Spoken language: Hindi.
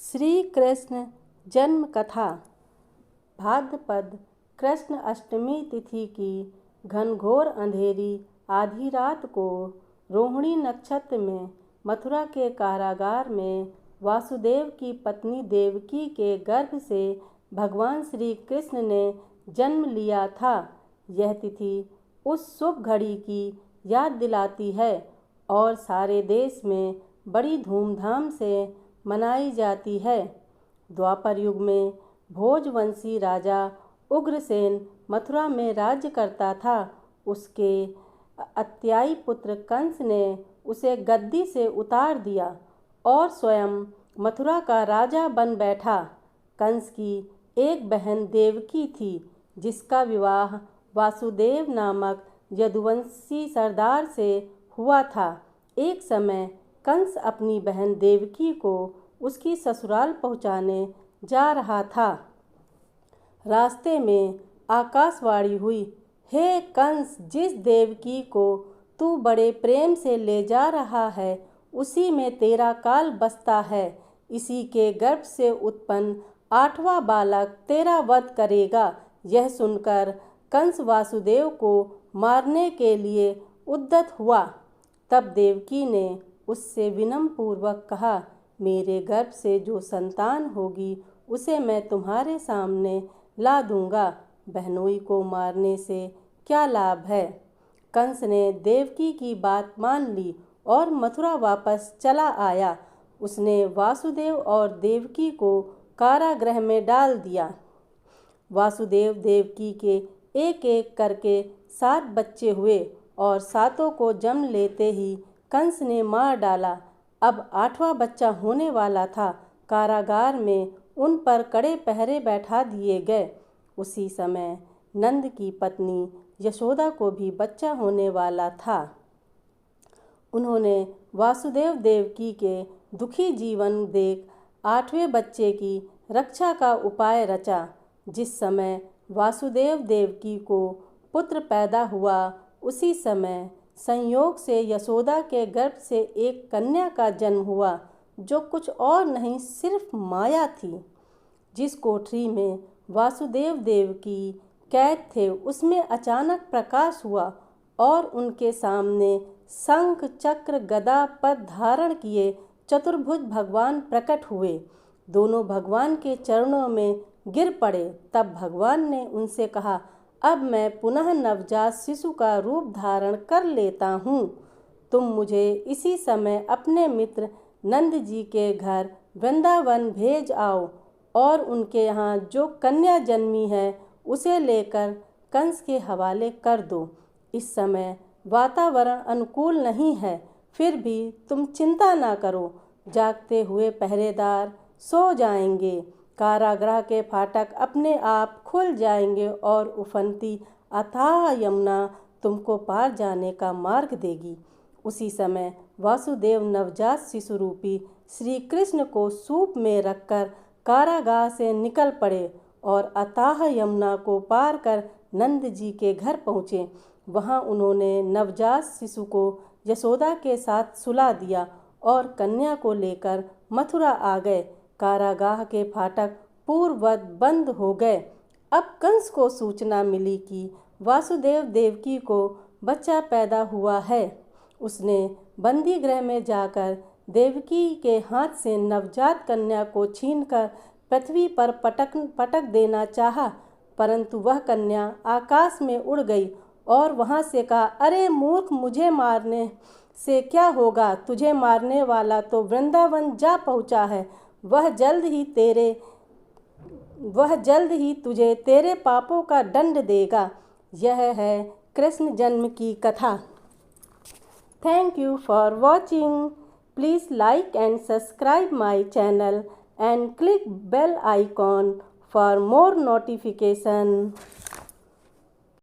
श्री कृष्ण जन्म कथा। भाद्रपद कृष्ण अष्टमी तिथि की घनघोर अंधेरी आधी रात को रोहिणी नक्षत्र में मथुरा के कारागार में वासुदेव की पत्नी देवकी के गर्भ से भगवान श्री कृष्ण ने जन्म लिया था। यह तिथि उस शुभ घड़ी की याद दिलाती है और सारे देश में बड़ी धूमधाम से मनाई जाती है। द्वापर युग में भोजवंशी राजा उग्रसेन मथुरा में राज्य करता था। उसके अत्याई पुत्र कंस ने उसे गद्दी से उतार दिया और स्वयं मथुरा का राजा बन बैठा। कंस की एक बहन देवकी थी, जिसका विवाह वासुदेव नामक यदुवंशी सरदार से हुआ था। एक समय कंस अपनी बहन देवकी को उसकी ससुराल पहुंचाने जा रहा था। रास्ते में आकाशवाणी हुई, हे कंस, जिस देवकी को तू बड़े प्रेम से ले जा रहा है, उसी में तेरा काल बसता है। इसी के गर्भ से उत्पन्न 8वां बालक तेरा वध करेगा। यह सुनकर कंस वासुदेव को मारने के लिए उद्यत हुआ। तब देवकी ने उससे विनम्र पूर्वक कहा, मेरे गर्भ से जो संतान होगी उसे मैं तुम्हारे सामने ला दूंगा। बहनोई को मारने से क्या लाभ है। कंस ने देवकी की बात मान ली और मथुरा वापस चला आया। उसने वासुदेव और देवकी को कारागृह में डाल दिया। वासुदेव देवकी के एक एक करके 7 बच्चे हुए और सातों को जन्म लेते ही कंस ने मार डाला। अब 8वां बच्चा होने वाला था। कारागार में उन पर कड़े पहरे बैठा दिए गए। उसी समय नंद की पत्नी यशोदा को भी बच्चा होने वाला था। उन्होंने वासुदेव देवकी के दुखी जीवन देख 8वें बच्चे की रक्षा का उपाय रचा। जिस समय वासुदेव देवकी को पुत्र पैदा हुआ, उसी समय संयोग से यशोदा के गर्भ से एक कन्या का जन्म हुआ, जो कुछ और नहीं सिर्फ माया थी। जिस कोठरी में वासुदेव देवकी कैद थे, उसमें अचानक प्रकाश हुआ और उनके सामने शंख चक्र गदा पद धारण किए चतुर्भुज भगवान प्रकट हुए। दोनों भगवान के चरणों में गिर पड़े। तब भगवान ने उनसे कहा, अब मैं पुनः नवजात शिशु का रूप धारण कर लेता हूँ। तुम मुझे इसी समय अपने मित्र नंद जी के घर वृंदावन भेज आओ और उनके यहाँ जो कन्या जन्मी है उसे लेकर कंस के हवाले कर दो। इस समय वातावरण अनुकूल नहीं है, फिर भी तुम चिंता ना करो। जागते हुए पहरेदार सो जाएंगे। कारागृह के फाटक अपने आप खुल जाएंगे और उफनती अथाह यमुना तुमको पार जाने का मार्ग देगी। उसी समय वासुदेव नवजात शिशु रूपी श्री कृष्ण को सूप में रखकर कारागार से निकल पड़े और अथाह यमुना को पार कर नंद जी के घर पहुँचे। वहाँ उन्होंने नवजात शिशु को यशोदा के साथ सुला दिया और कन्या को लेकर मथुरा आ गए। कारागाह के फाटक पूर्ववत बंद हो गए। अब कंस को सूचना मिली कि वासुदेव देवकी को बच्चा पैदा हुआ है। उसने बंदी गृह में जाकर देवकी के हाथ से नवजात कन्या को छीनकर पृथ्वी पर पटक देना चाहा, परंतु वह कन्या आकाश में उड़ गई और वहां से कहा, अरे मूर्ख, मुझे मारने से क्या होगा। तुझे मारने वाला तो वृंदावन जा पहुंचा है। वह जल्द ही तुझे तेरे पापों का दंड देगा। यह है कृष्ण जन्म की कथा। Thank you for watching. Please like and subscribe my channel and click bell icon for more notification.